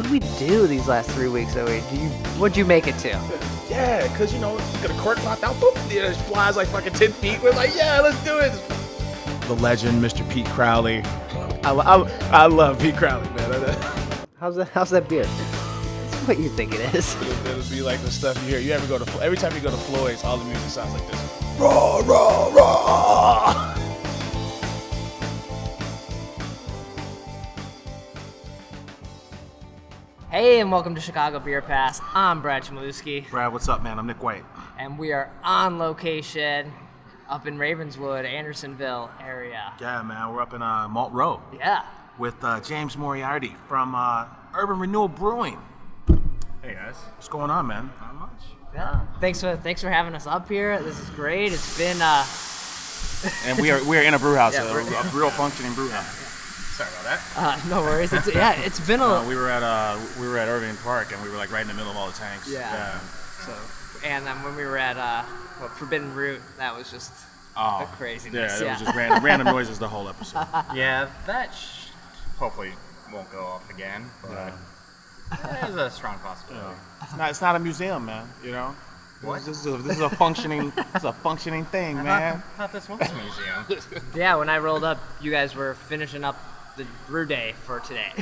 did we do these last 3 weeks? What'd you make it to? Yeah, because, you get a cork popped out, boop, it flies like fucking 10 feet. We're like, yeah, let's do it. The legend, Mr. Pete Crowley. I love Pete Crowley, man. How's that beer? It's what you think it is. It'll be like the stuff you hear. You ever go to, every time you go to Floyd's, all the music sounds like this. Raw, raw, raw. Hey, and welcome to Chicago Beer Pass. I'm Brad Chmielewski. Brad, what's up, man? I'm Nik White. And we are on location up in Ravenswood, Andersonville area. Yeah, man, we're up in Malt Row. Yeah. With James Moriarty from Urban Renewal Brewing. Hey guys. What's going on, man? Not much. Yeah. Thanks for having us up here. This is great. It's been and we are in a brew house, Yeah, a real functioning brew house. Sorry about that. no worries. It's been a we were at Irving Park, and we were like right in the middle of all the tanks. Yeah. So, and then when we were at Forbidden Root, that was just a craziness. Yeah, it was just random noises the whole episode. Yeah, that hopefully won't go off again, but there's a strong possibility. It's not a museum, man. What? This is a functioning thing, man. I thought this was a museum. Yeah, when I rolled up, you guys were finishing up the brew day for today.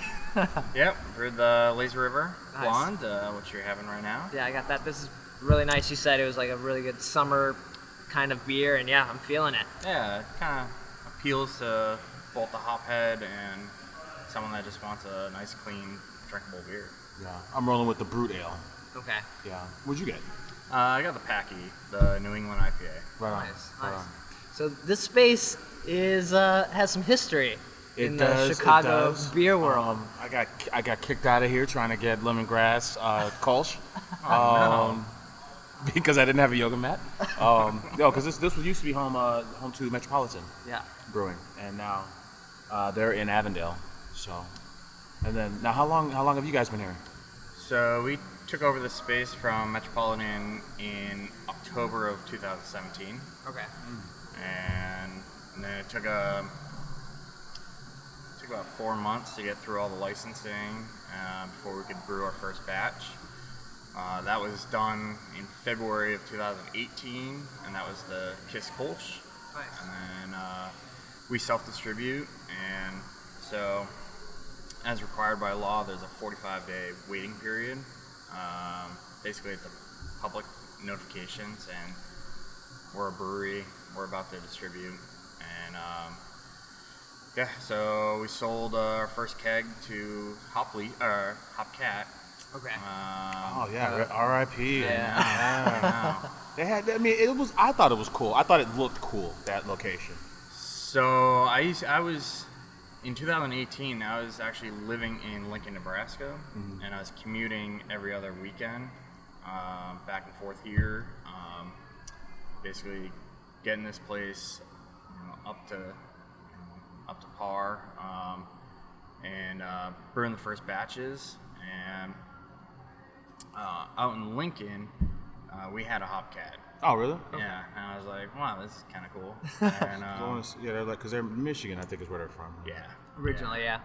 Yep, brewed the Lazy River Nice. Blonde, which you're having right now. Yeah, I got that. This is really nice. You said it was like a really good summer kind of beer, and yeah, I'm feeling it. Yeah, it kind of appeals to both the hop head and someone that just wants a nice, clean, drinkable beer. Yeah, I'm rolling with the Brute Ale. Okay. Yeah. What'd you get? I got the Packy, the New England IPA. Right on. Nice. Right Nice. on. So this space has some history in the It Chicago does. beer world. I got kicked out of here trying to get lemongrass Kolsch. Because I didn't have a yoga mat. Because this used to be home to Metropolitan Yeah. Brewing, and now they're in Avondale. So, and then now, how long have you guys been here? So we took over the space from Metropolitan in October of 2017, Okay. and then it took about 4 months to get through all the licensing before we could brew our first batch. That was done in February of 2018, and that was the Kiss Kolsch. Nice. And then we self-distribute, and so as required by law, there's a 45-day waiting period. Basically, it's a public notifications, and we're a brewery. We're about to distribute, and so we sold our first keg to Hopcat. Okay. R.I.P. Yeah. They had. I mean, I thought it was cool. I thought it looked cool, that location. So I was in 2018. I was actually living in Lincoln, Nebraska, and I was commuting every other weekend, back and forth here. Basically, getting this place up to par, and brewing the first batches. And out in Lincoln, we had a Hopcat. Oh, really? Yeah, and I was like, wow, this is kind of cool. And, They're like, because they're Michigan, I think is where they're from. yeah. Originally, yeah.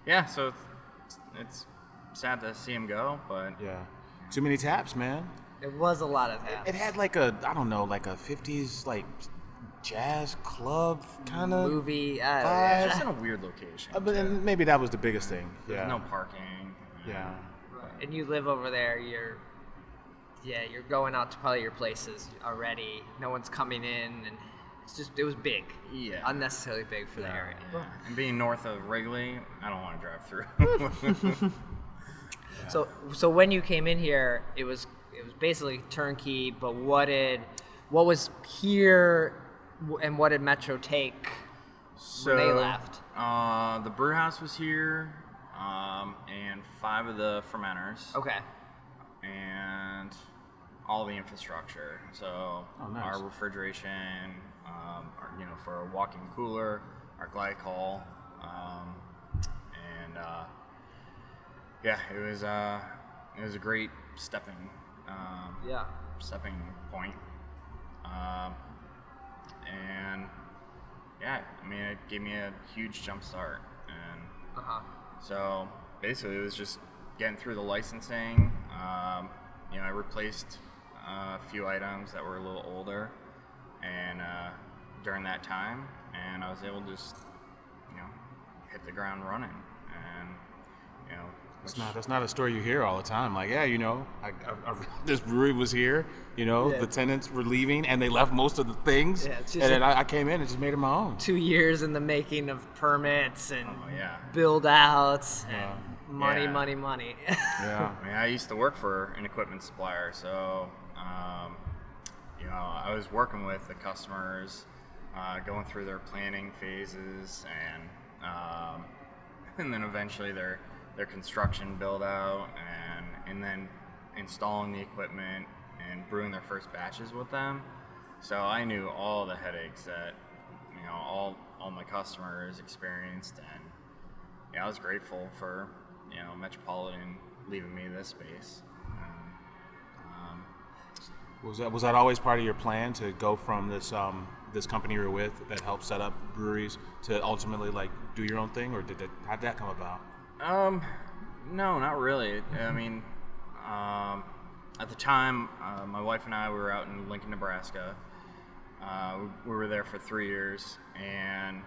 And so it's sad to see him go, but Yeah. Too many taps, man. It was a lot of that. It had like a 50s like jazz club kind of Movie. vibe. just in a weird location. But then maybe that was the biggest thing. There's Yeah. no parking. Yeah. And you live over there. You're going out to probably your places already. No one's coming in, and it was big. Yeah. Unnecessarily big for the area. Yeah. And being north of Wrigley, I don't want to drive through. So when you came in here, it was basically turnkey. But what was here, and what did Metro take when they left? The brew house was here, and 5 of the fermenters. Okay. And all the infrastructure. So nice. our refrigeration, for a walk-in cooler, our glycol, and it was a great stepping point. And it gave me a huge jump start, and so basically, it was just getting through the licensing. I replaced a few items that were a little older, and during that time, and I was able to just, hit the ground running, and That's not a story you hear all the time. Like, yeah, this brewery was here. The tenants were leaving, and they left most of the things. Yeah, it's and just then I came in and just made it my own. 2 years in the making of permits and yeah. build outs and money. Yeah. I mean, I used to work for an equipment supplier, so I was working with the customers, going through their planning phases, and then eventually their construction build out, and then installing the equipment and brewing their first batches with them. So I knew all the headaches that all my customers experienced, and I was grateful for Metropolitan leaving me this space. Was that always part of your plan to go from this company you were with that helped set up breweries to ultimately do your own thing, or how did that come about? No, not really. I mean, at the time, my wife and I were out in Lincoln, Nebraska. We were there for 3 years, and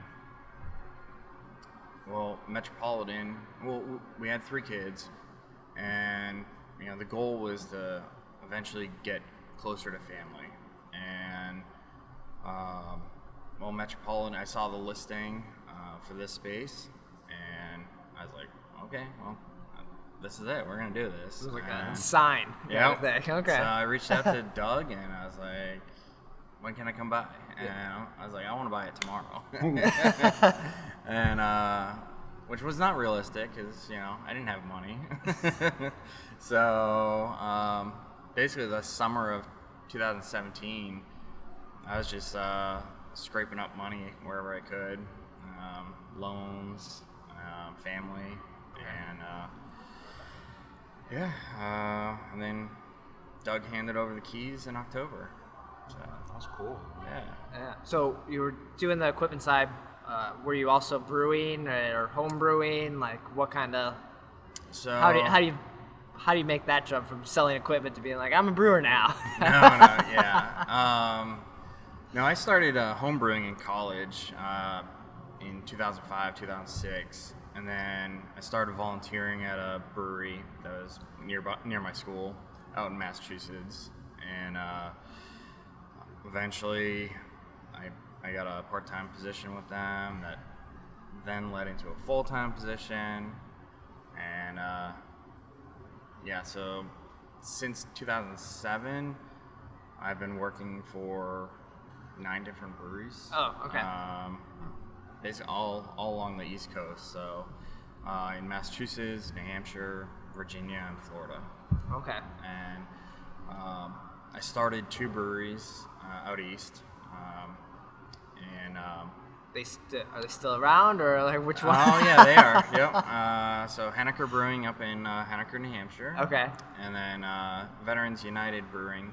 Metropolitan. We had 3 kids, and the goal was to eventually get closer to family. And Metropolitan, I saw the listing for this space, and I was like, okay, well, this is it. We're gonna do this. It was like a sign. Yeah. Okay. So I reached out to Doug, and I was like, when can I come by? And I was like, I want to buy it tomorrow. And which was not realistic, because I didn't have money. So basically, the summer of 2017, I was just scraping up money wherever I could, loans, family, and then Doug handed over the keys in October. So That's cool. yeah. So you were doing the equipment side. Were you also brewing or home brewing? Like, what kind of? So How do you make that jump from selling equipment to being like, I'm a brewer now? No, I started home brewing in college in 2005, 2006, and then I started volunteering at a brewery that was near my school out in Massachusetts, and eventually I got a part-time position with them that then led into a full-time position, and so since 2007, I've been working for 9 different breweries. Oh, okay. Basically all along the East Coast. So in Massachusetts, New Hampshire, Virginia, and Florida. Okay. And I started 2 breweries out east. Are they still around, or like which one? Oh yeah, they are. Yep. So Henniker Brewing up in Henniker, New Hampshire. Okay. And then Veterans United Brewing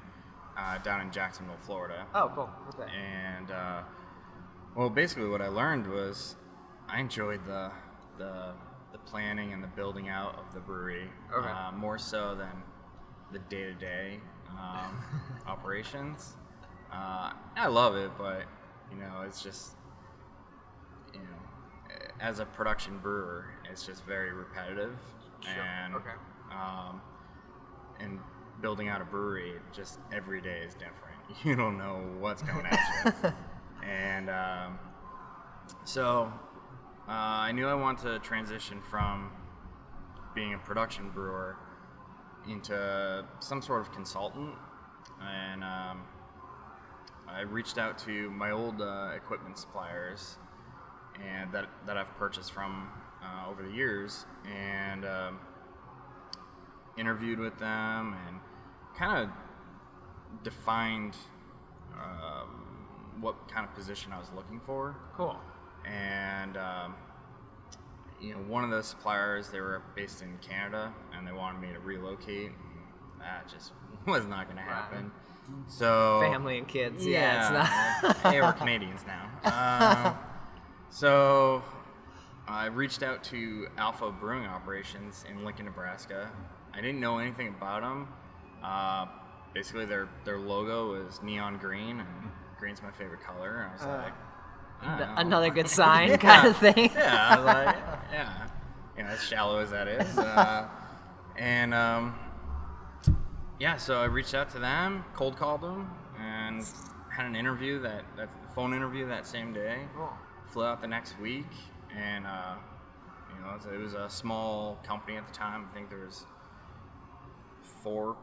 down in Jacksonville, Florida. Oh, cool. Okay. And basically what I learned was I enjoyed the planning and the building out of the brewery, more so than the day-to-day operations. I love it, but it's just as a production brewer, it's just very repetitive. Sure. And okay. And building out a brewery, just every day is different. You don't know what's coming at you. And so I knew I wanted to transition from being a production brewer into some sort of consultant. And I reached out to my old equipment suppliers and that I've purchased from over the years, and interviewed with them and kind of defined what kind of position I was looking for. Cool. And one of those suppliers, they were based in Canada, and they wanted me to relocate. That just was not going to happen. So family and kids. Yeah, it's not. hey, we're Canadians now. So I reached out to Alpha Brewing Operations in Lincoln, Nebraska. I didn't know anything about them. Basically, their logo is neon green, and green's my favorite color. And I was like, I don't know. Another good sign kind of thing. Yeah, I was like, yeah. As shallow as that is. Yeah, so I reached out to them, cold called them, and had an interview, that phone interview that same day. Cool. Flew out the next week, and it was a small company at the time. I think there was four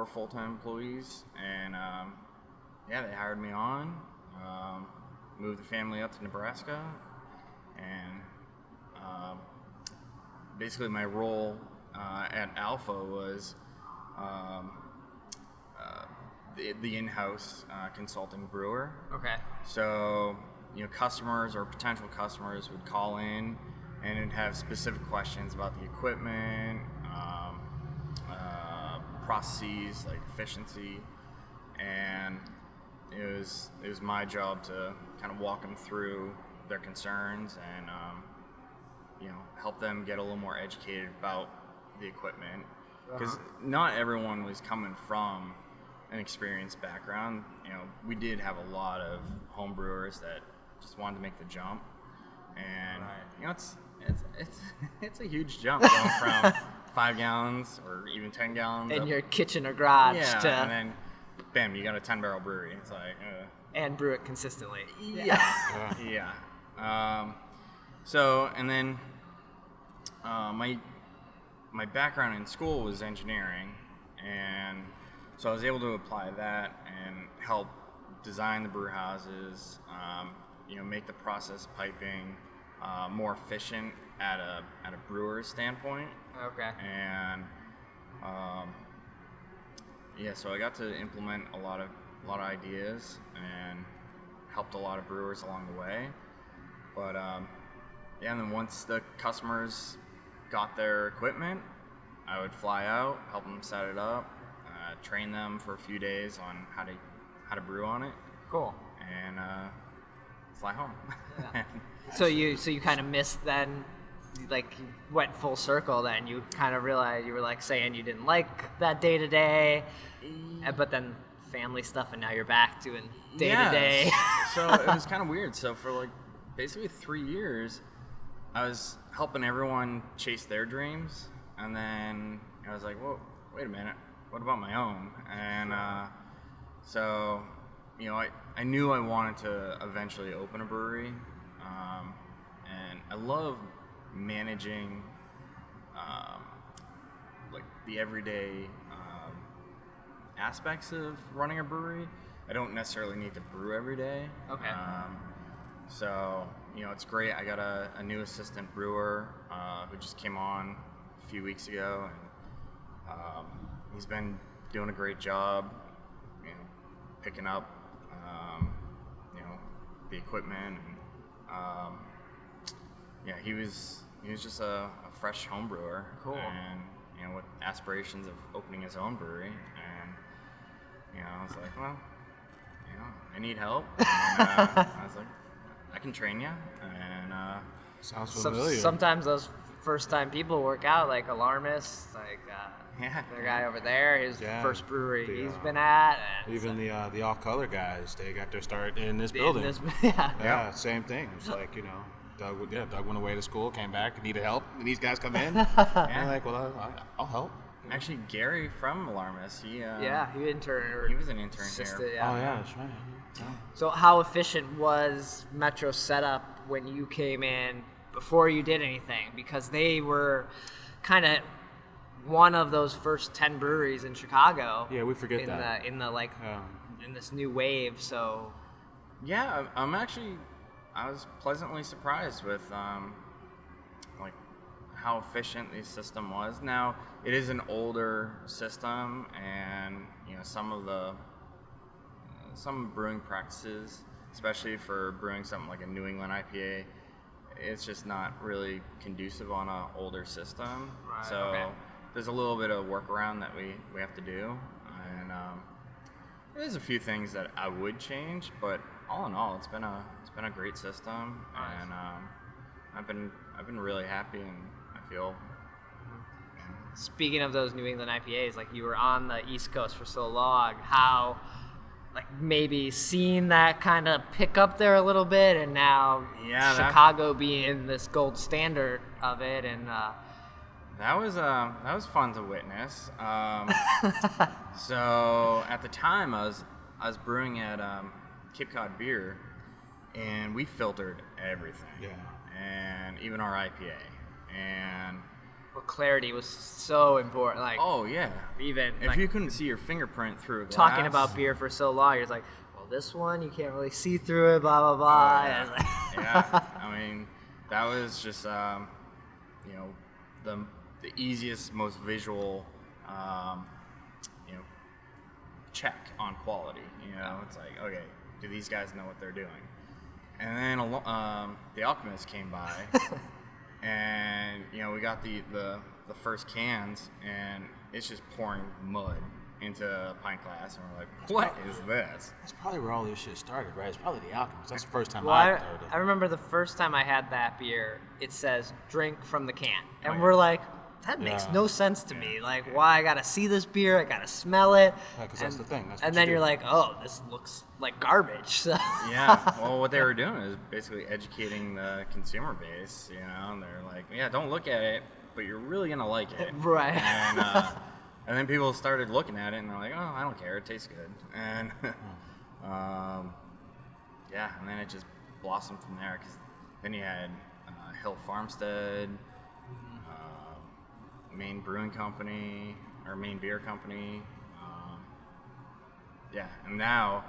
full-time employees, and they hired me on. Moved the family up to Nebraska, and basically my role at Alpha was the in-house consulting brewer. Okay. So, customers or potential customers would call in and would have specific questions about the equipment, processes like efficiency, and it was my job to kind of walk them through their concerns and help them get a little more educated about the equipment, because not everyone was coming from an experienced background. We did have a lot of home brewers that just wanted to make the jump, and it's a huge jump going from 5 gallons or even 10 gallons in up. your kitchen or garage and then bam, you got a 10-barrel brewery. It's like and brew it consistently. Yeah. So, and then my background in school was engineering, and so I was able to apply that and help design the brew houses, make the process piping more efficient at a brewer's standpoint. Okay. And so I got to implement a lot of ideas and helped a lot of brewers along the way. But and then once the customers got their equipment, I would fly out, help them set it up, train them for a few days on how to brew on it. Cool. And fly home. Yeah. So you kind of missed then, like you went full circle then. You kind of realized, you were like saying you didn't like that day to day, but then family stuff, and now you're back doing day to day. So it was kind of weird. So for like basically 3 years, I was helping everyone chase their dreams, and then I was like, whoa, wait a minute, what about my own? And so I knew I wanted to eventually open a brewery, and I love managing like the everyday aspects of running a brewery. I don't necessarily need to brew every day. Okay. So it's great. I got a new assistant brewer who just came on a few weeks ago, and he's been doing a great job, picking up the equipment, and he was just a fresh home brewer. Cool. And with aspirations of opening his own brewery, and I was like, well, I need help, and I was like, I can train you. And sounds familiar. Sometimes those first time people work out, like alarmists, like the guy over there, his first brewery he's been at. Even the off-color guys, they got their start in this building. Yeah, same thing. It's like, Doug went away to school, came back, needed help, and these guys come in. And I'm like, well, I'll help. Actually, Gary from Alarmist, he was an intern here. Yeah. Oh yeah, that's right. Yeah. So how efficient was Metro's setup when you came in before you did anything? Because they were kind of one of those first 10 breweries in Chicago. Yeah, we forget that. In this new wave. So yeah, I was pleasantly surprised with like how efficient the system was. Now it is an older system, and some brewing practices, especially for brewing something like a New England IPA, it's just not really conducive on an older system. Right, so there's a little bit of workaround that we have to do, and there's a few things that I would change, but all in all, it's been a great system. Nice. And I've been really happy, and I feel. Speaking of those New England IPAs, like you were on the East Coast for so long, how, like maybe seeing that kind of pick up there a little bit, and now Chicago being this gold standard of it, and that was fun to witness. So at the time, I was brewing at Cape Cod Beer, and we filtered everything, and even our IPA, and. Well, clarity was so important. Like, oh yeah, even if you couldn't see your fingerprint through a glass. Talking about beer for so long, you're like, well, this one you can't really see through it. Blah blah blah. Yeah, I mean, that was just the easiest, most visual, check on quality. It's like, okay, do these guys know what they're doing? And then the Alchemist came by. And we got the first cans, and it's just pouring mud into a pint glass, and we're like, "What is this?" That's probably where all this shit started, right? It's probably the Alchemist. That's the first time I heard it. I remember the first time I had that beer. It says "drink from the can," and we're like, "That makes no sense to me. Like, why I gotta see this beer? I gotta smell it." Yeah, because that's the thing. That's and then you're like, "Oh, this looks like garbage." So. Yeah. Well, what they were doing is basically educating the consumer base. And they're like, "Yeah, don't look at it, but you're really gonna like it." Right. And then people started looking at it, and they're like, "Oh, I don't care. It tastes good." And and then it just blossomed from there. Because then you had Hill Farmstead. Maine Brewing Company, or Maine Beer Company, and now,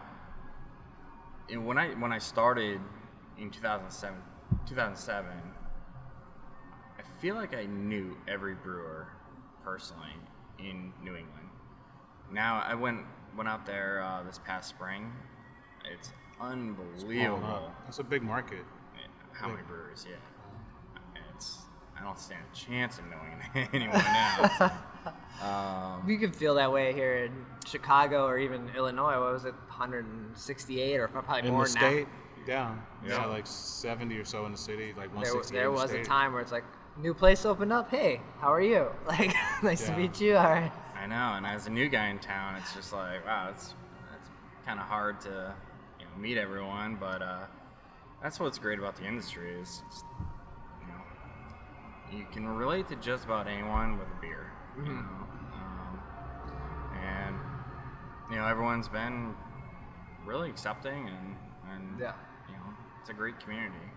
when I started in 2007, I feel like I knew every brewer personally in New England. Now I went out there this past spring. It's unbelievable. That's a big market. How many brewers? Yeah. I don't stand a chance of knowing anyone now. You can feel that way here in Chicago or even Illinois. What was it, 168 or probably in more the now? state? Yeah. Like 70 or so in the city, like 168. There was in the a state. time where it's like, new place opened up. Hey, how are you? Like, nice to meet you. All right. I know, and as a new guy in town, it's just like, wow, it's kind of hard to meet everyone, but that's what's great about the industry is. You can relate to just about anyone with a beer, and everyone's been really accepting, and it's a great community.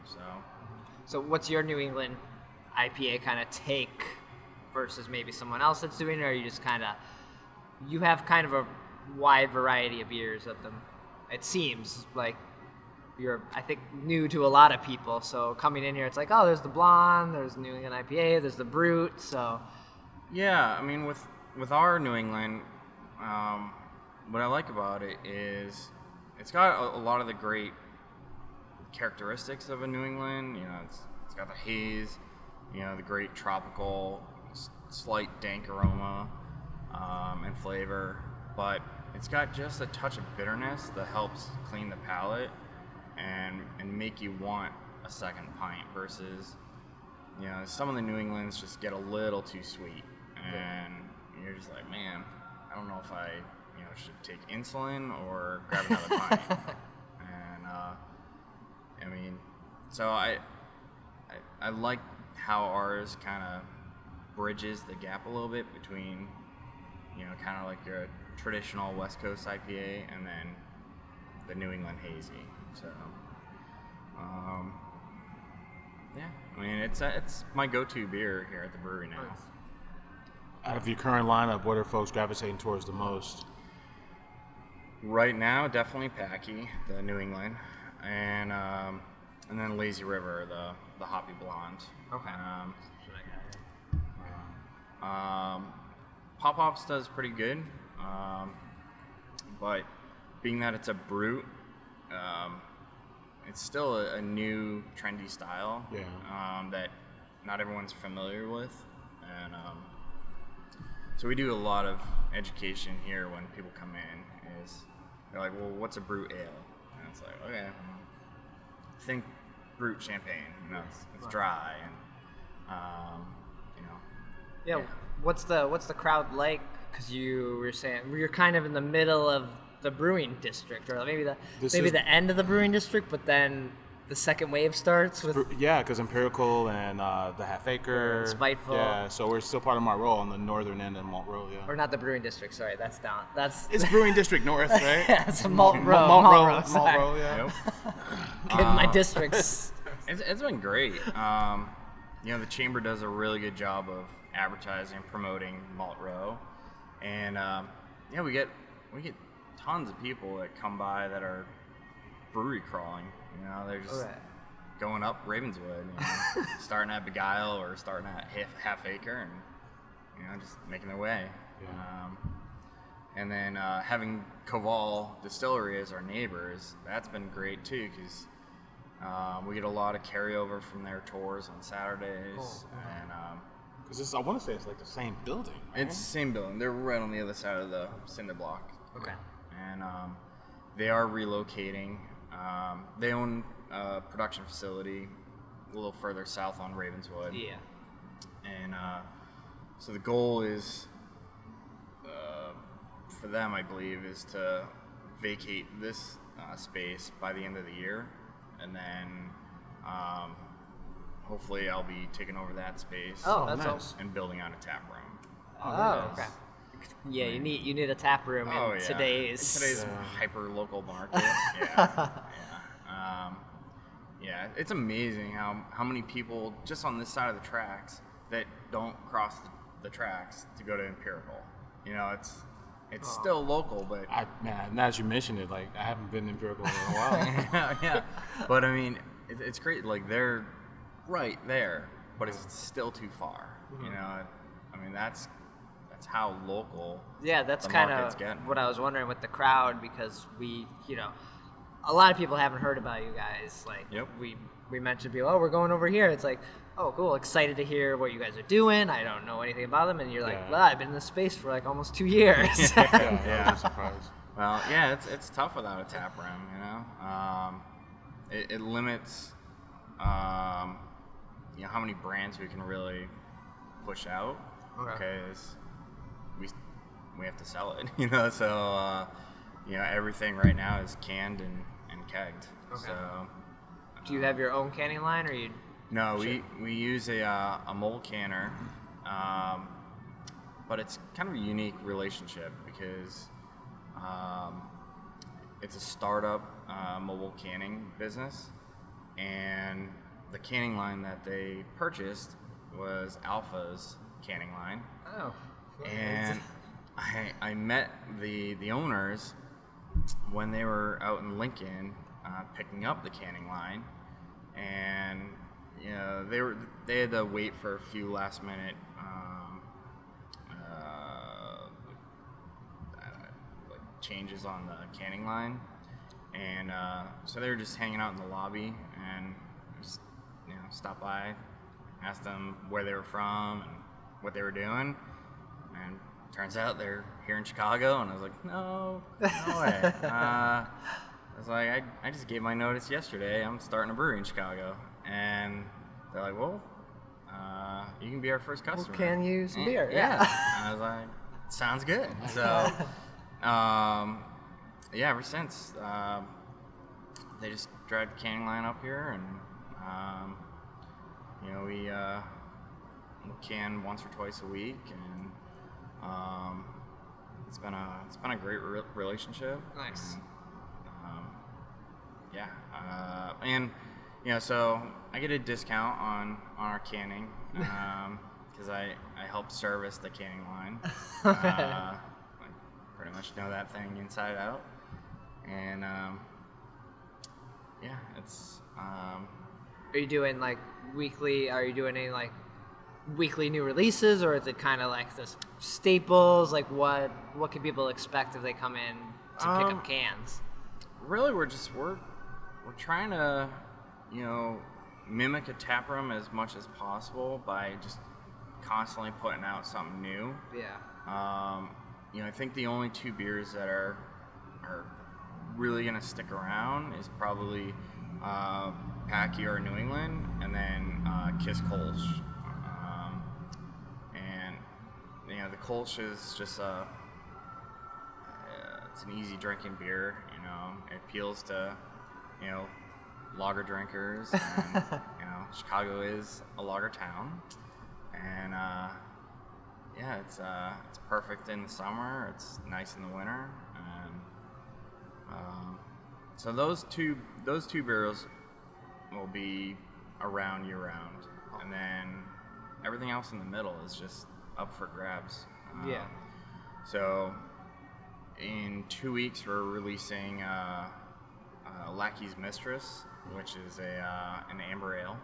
So what's your New England IPA kind of take versus maybe someone else that's doing it, or you just you have kind of a wide variety of beers at them? It seems like. You're, I think, new to a lot of people. So coming in here, it's like, oh, there's the Blonde, there's the New England IPA, there's the Brute. So, yeah, I mean, with our New England, what I like about it is it's got a lot of the great characteristics of a New England. It's got the haze, the great tropical, slight dank aroma and flavor, but it's got just a touch of bitterness that helps clean the palate. And make you want a second pint versus, some of the New Englands just get a little too sweet, and you're just like, man, I don't know if I, should take insulin or grab another pint. And so I like how ours kind of bridges the gap a little bit between, kind of like your traditional West Coast IPA and then the New England hazy. So, it's my go-to beer here at the brewery now. Out of your current lineup, what are folks gravitating towards the most? Right now, definitely Packy, the New England, and then Lazy River, the Hoppy Blonde. Okay. Pop Hops does pretty good, but being that it's a brute. It's still a new trendy style that not everyone's familiar with, and so we do a lot of education here when people come in. They're like, well, what's a brute ale? And it's like, okay, think brut champagne. You know, it's dry and Yeah. What's the crowd like? Because you were saying you're kind of in the middle of the brewing district, or maybe the end of the brewing district, but then the second wave starts with because Empirical and the Half Acre, Spiteful. Yeah, so we're still part of Montreux on the northern end of Montreux. Yeah. Or not the brewing district. Sorry, that's down. It's Brewing District North, right? Yeah, it's Montreux. Montreux, yeah. Getting my districts. It's been great. The chamber does a really good job of advertising, promoting Malt Row, and we get tons of people that come by that are brewery crawling. They're just going up Ravenswood, starting at Beguile or starting at Half Acre, and just making their way. Yeah. And then having Koval Distillery as our neighbors, that's been great too, because we get a lot of carryover from their tours on Saturdays, and because I want to say it's like the same building. Right? It's the same building. They're right on the other side of the cinder block. Okay. And they are relocating. They own a production facility a little further south on Ravenswood. Yeah. And so the goal is, for them, I believe, is to vacate this space by the end of the year, and then hopefully I'll be taking over that space. Oh, that's nice. And building out a tap room. Oh, okay. Yeah, you need a tap room in today's hyper local market. It's amazing how many people just on this side of the tracks that don't cross the tracks to go to Empirical. It's still local, but now that you mentioned it, like I haven't been to Empirical in a while. Yeah. But I mean, it's great. Like they're right there, but it's still too far. I mean that's how local. Yeah, that's kind of what I was wondering with the crowd, because a lot of people haven't heard about you guys. Like we mentioned people, we're going over here. It's like, oh, cool, excited to hear what you guys are doing. I don't know anything about them, and you're like, well, I've been in this space for like almost 2 years. I'm surprised. Well, it's tough without a tap room. It limits how many brands we can really push out, because we have to sell it. So everything right now is canned and kegged. Okay. So do you have your own canning line, or you? No, we use a mold canner, but it's kind of a unique relationship because it's a startup mobile canning business, and the canning line that they purchased was Alpha's canning line. Oh. And I met the owners when they were out in Lincoln picking up the canning line, and they had to wait for a few last minute changes on the canning line, and so they were just hanging out in the lobby, and just stopped by, asked them where they were from and what they were doing, and turns out they're here in Chicago, and I was like, no way. I was like, I just gave my notice yesterday. I'm starting a brewery in Chicago. And they're like, well, you can be our first customer. We'll can you some beer. Yeah. And I was like, sounds good. So, ever since, they just dragged the canning line up here, and, we'll can once or twice a week, and it's been a great relationship. Nice. And so I get a discount on our canning because I help service the canning line. I pretty much know that thing inside out, and it's. Are you doing like weekly? Are you doing any like weekly new releases, or is it kind of like the staples? Like what can people expect if they come in to pick up cans? Really, we're trying to mimic a tap room as much as possible by just constantly putting out something new. Yeah. I think the only two beers that are really gonna stick around is probably Packy or New England, and then Kiss Kolsch. And the Kolsch is just it's an easy drinking beer. It appeals to lager drinkers. And, Chicago is a lager town, and it's perfect in the summer. It's nice in the winter, and so those two beers will be around year round, and then everything else in the middle is just up for grabs. So in 2 weeks we're releasing Lackey's Mistress, which is an amber ale.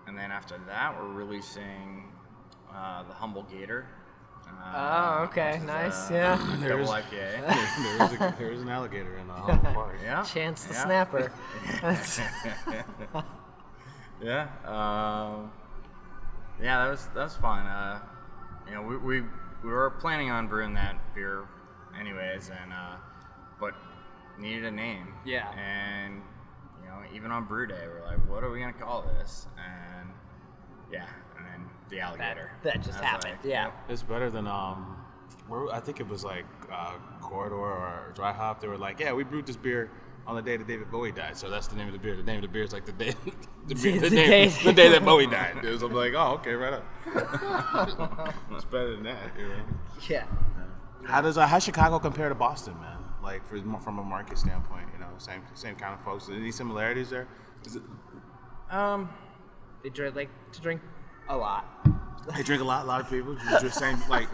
And then after that, we're releasing the Humble Gator. Okay, nice, Double IPA. There's an alligator in the Humble Park. Yeah. Chance the Snapper. Yeah. That was fun. We were planning on brewing that beer anyways, and but needed a name. Yeah. And even on brew day, we're like, what are we gonna call this? And then the alligator. That just happened. Like, It's better than I think it was like Corridor or Dry Hop. They were like, we brewed this beer on the day that David Bowie died, so that's the name of the beer. The name of the beer is like the day the day that Bowie died. So I'm like, oh, okay, right up. It's better than that, Yeah. How's Chicago compare to Boston, man? Like from a market standpoint, same kind of folks. Any similarities there? Is it? They drink a lot. They drink a lot of people. Just same like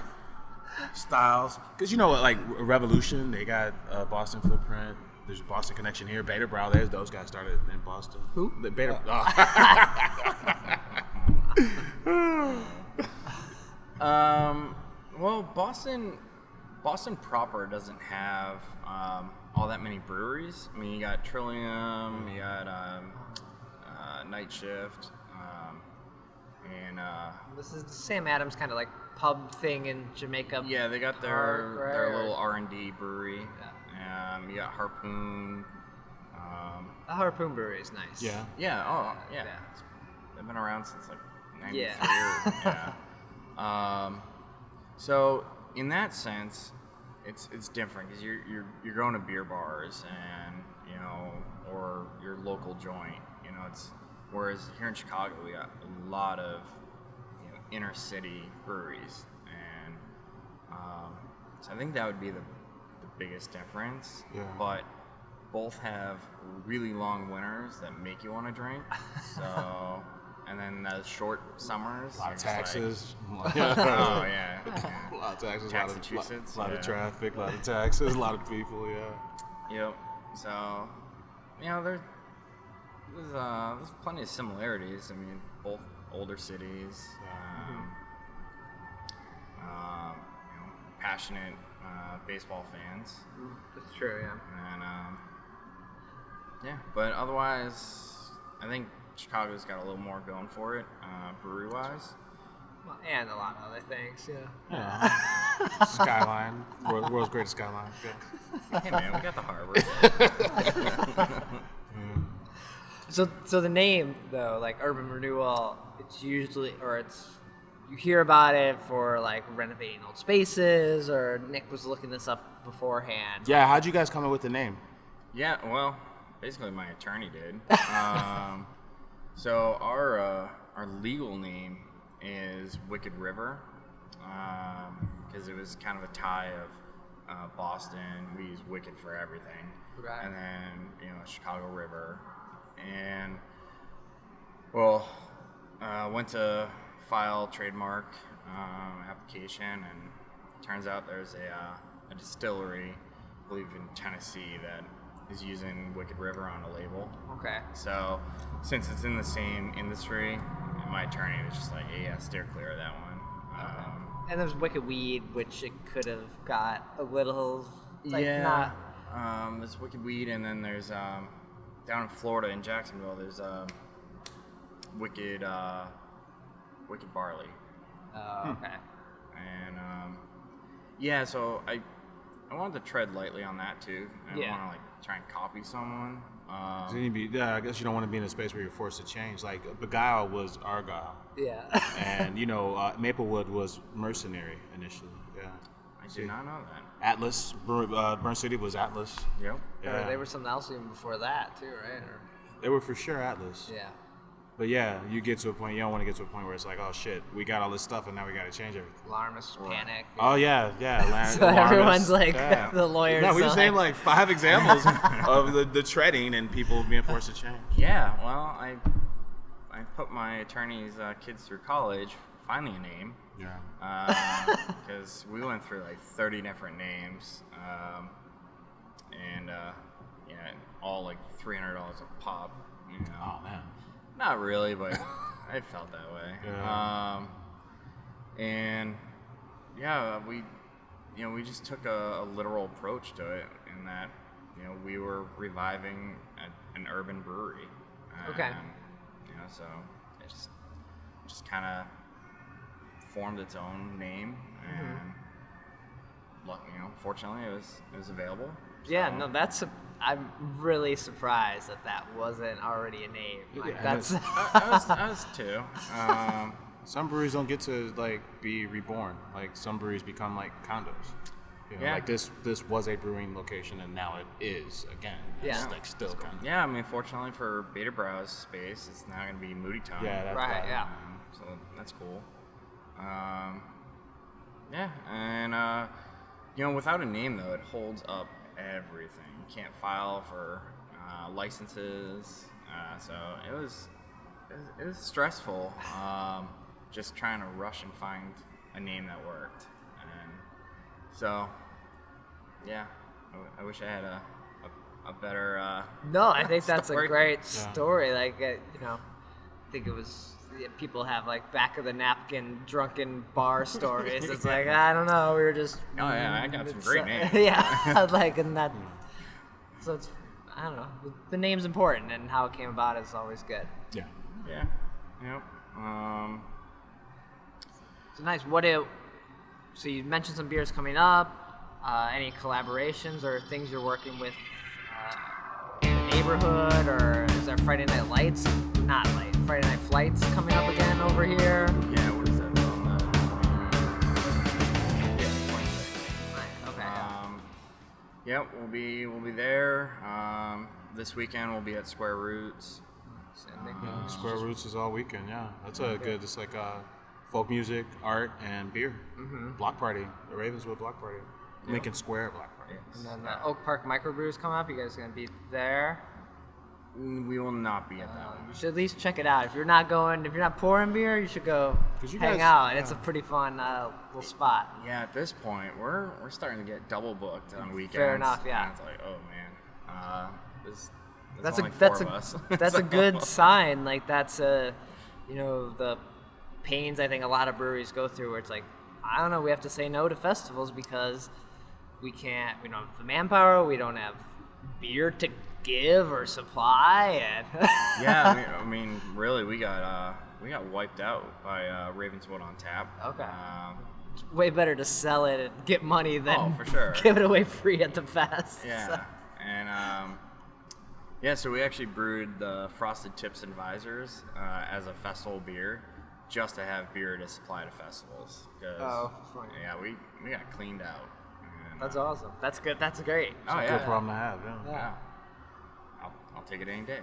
styles. Because like Revolution, they got a Boston footprint. There's a Boston connection here. Beta Brow, those guys started in Boston. Who? The Beta. Well, Boston proper doesn't have all that many breweries. I mean, you got Trillium, you got Night Shift, and This is the Sam Adams kind of like pub thing in Jamaica. yeah, they got their little R&D brewery. Yeah. You got Harpoon. The Harpoon Brewery is nice. Yeah. Yeah. Oh, yeah. Yeah. They've been around since like '93. Yeah. So in that sense, it's different because you're going to beer bars and or your local joint. Whereas here in Chicago we got a lot of inner city breweries, and so I think that would be the biggest difference. Yeah. But both have really long winters that make you want to drink. So, and then the short summers. A lot of taxes. Oh yeah. A lot of taxes. Massachusetts. A lot of traffic. A lot of taxes. A lot of people. Yeah. Yep. So, there's plenty of similarities. I mean, both older cities. Passionate baseball fans. That's true, yeah. And but otherwise, I think Chicago's got a little more going for it, brewery-wise. Well, and a lot of other things, yeah. Skyline. World's greatest skyline. Yeah. Hey man, we got the harbor. So the name though, like Urban Renewal, it's usually you hear about it for like renovating old spaces, or Nick was looking this up beforehand. Yeah, how'd you guys come up with the name? Yeah, well, basically my attorney did. So our legal name is Wicked River, because it was kind of a tie of Boston. We use Wicked for everything, Right. and then Chicago River, and well, went to file trademark application, and turns out there's a distillery, I believe in Tennessee, that is using Wicked River on a label. Okay. So since it's in the same industry, my attorney was just like, hey, yeah, steer clear of that one. And there's Wicked Weed, which it could have got a little, like, yeah. not. There's Wicked Weed, and then there's down in Florida in Jacksonville, there's Wicked Barley. Oh, okay. And so I wanted to tread lightly on that too. I don't want to like try and copy someone. So I guess you don't want to be in a space where you're forced to change. Like Beguile was Argyle. Yeah. And Maplewood was Mercenary initially. Yeah. I did not know that. Atlas, Burn City was Atlas. Yep. Yeah. They were something else even before that too, right? They were for sure Atlas. Yeah. But yeah, you get to a point, you don't want to get to a point where it's like, oh shit, we got all this stuff and now we got to change everything. Alarmist, panic. Oh yeah. So everyone's like, the lawyers. No, we just named like 5 examples of the treading and people being forced to change. Yeah, well, I put my attorney's kids through college, finally a name. Yeah. Because we went through like 30 different names, and all like $300 a pop. You know. Oh man. Not really, but I felt that way. Yeah. And yeah, we just took a literal approach to it in that, we were reviving an urban brewery. Okay. So it just kind of formed its own name, and fortunately it was available. Yeah, so. no, I'm really surprised that wasn't already a name. Like, that's I was too. Some breweries don't get to like be reborn. Like some breweries become like condos. Yeah. Like this was a brewing location and now it is again. Yeah. It's like still kind of. Yeah, I mean, fortunately for Beta Brow's space, it's now going to be Moody Time. Yeah, that's right. Yeah. So that's cool. Yeah, and without a name though, it holds up everything. You can't file for licenses, so it was stressful. Just trying to rush and find a name that worked, and so yeah, I wish I had a better. No, I think that's story. a great story. Like, I think it was. Yeah, people have like back of the napkin drunken bar stories. It's like, I don't know, we were just. Oh yeah, I got some great names. Yeah, like, and that. So it's, I don't know, the name's important and how it came about is always good. Yeah. Yeah. Yep. So nice. So you mentioned some beers coming up. Any collaborations or things you're working with in the neighborhood, or is there Friday Night Lights? Not light. Friday Night Flights coming up again over here. Yeah. What is that on? Yeah, 26. Nice. Okay. Yep. We'll be there. This weekend we'll be at Square Roots. Square Roots is all weekend. Yeah, that's a good. It's like folk music, art, and beer. Mm-hmm. Block party. The Ravenswood block party. Yep. Lincoln Square block party. And then the Oak Park Microbrews come up. You guys gonna be there? We will not be at that one. You should at least check it out. If you're not pouring beer, you should go hang out. And it's a pretty fun little spot. Yeah, at this point, we're starting to get double booked on weekends. Fair enough, yeah. And it's like, oh man, that's only a four of us. that's a good sign. Like that's the pains I think a lot of breweries go through, where it's like, I don't know, we have to say no to festivals because we don't have the manpower, we don't have beer to give or supply, and yeah, I mean, really, we got wiped out by Ravenswood on Tap. Okay. It's way better to sell it and get money than for sure. give it away free at the fest. Yeah, so. And so we actually brewed the Frosted Tips and Visors as a festival beer, just to have beer to supply to festivals. Funny. Yeah, we got cleaned out. And, that's awesome. That's good. That's great. It's a good problem to have. Yeah. I'll take it any day.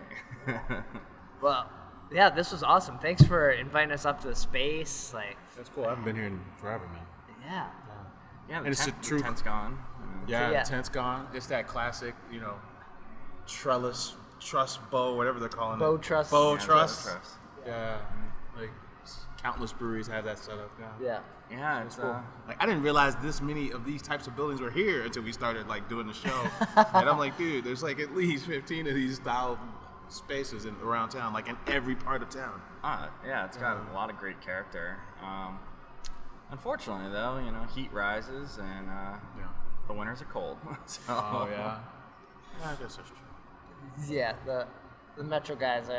Well, yeah, this was awesome. Thanks for inviting us up to the space. Like, that's cool. I haven't been here in forever, man. Yeah. Yeah, and the tent's gone. Yeah, the tent's gone. It's that classic, trellis, truss, bow, whatever they're calling Bow it. truss. Bow Yeah, truss. truss. Yeah. Like countless breweries have that set up. Yeah. Yeah, it's cool. Like I didn't realize this many of these types of buildings were here until we started like doing the show. And I'm like, dude, there's like at least 15 of these style spaces around town, like in every part of town. Yeah, it's got a lot of great character. Unfortunately, though, heat rises and the winters are cold. So. Oh yeah. Yeah, I guess that's true. Yeah, the Metro guys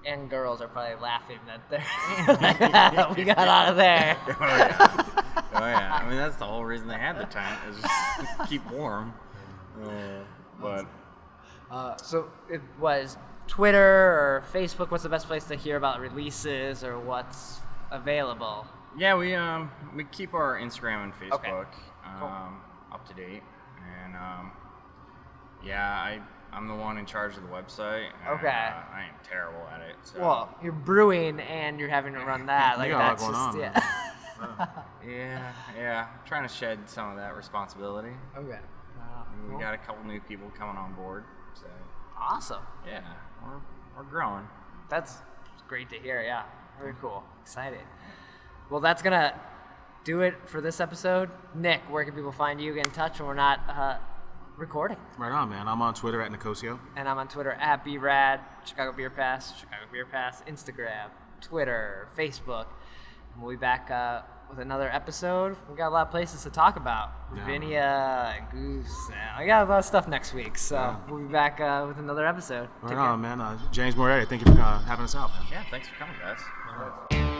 and girls are probably laughing that we got out of there. Oh yeah. I mean, that's the whole reason they had the tent, is just keep warm. But so it was Twitter or Facebook. What's the best place to hear about releases or what's available? yeah, we keep our Instagram and Facebook Cool. up to date, and yeah, I'm the one in charge of the website. And, Okay. I am terrible at it. So. Well, you're brewing and you're having to run that. Like You got a lot that's going just on, yeah. Yeah, trying to shed some of that responsibility. Okay. We got a couple new people coming on board, so Awesome. yeah, we're growing. That's great to hear. Yeah. Very cool. Excited. Well, that's gonna do it for this episode. Nick, where can people find you? Get in touch when we're not recording. Right on, man. I'm on Twitter at Nicosio. And I'm on Twitter at BRAD, Chicago Beer Pass, Instagram, Twitter, Facebook. And we'll be back with another episode. We got a lot of places to talk about. Yeah. Ravinia and Goose. And I got a lot of stuff next week. So we'll be back with another episode. Right on, man. James Moriarty, thank you for having us out, man. Yeah, thanks for coming, guys.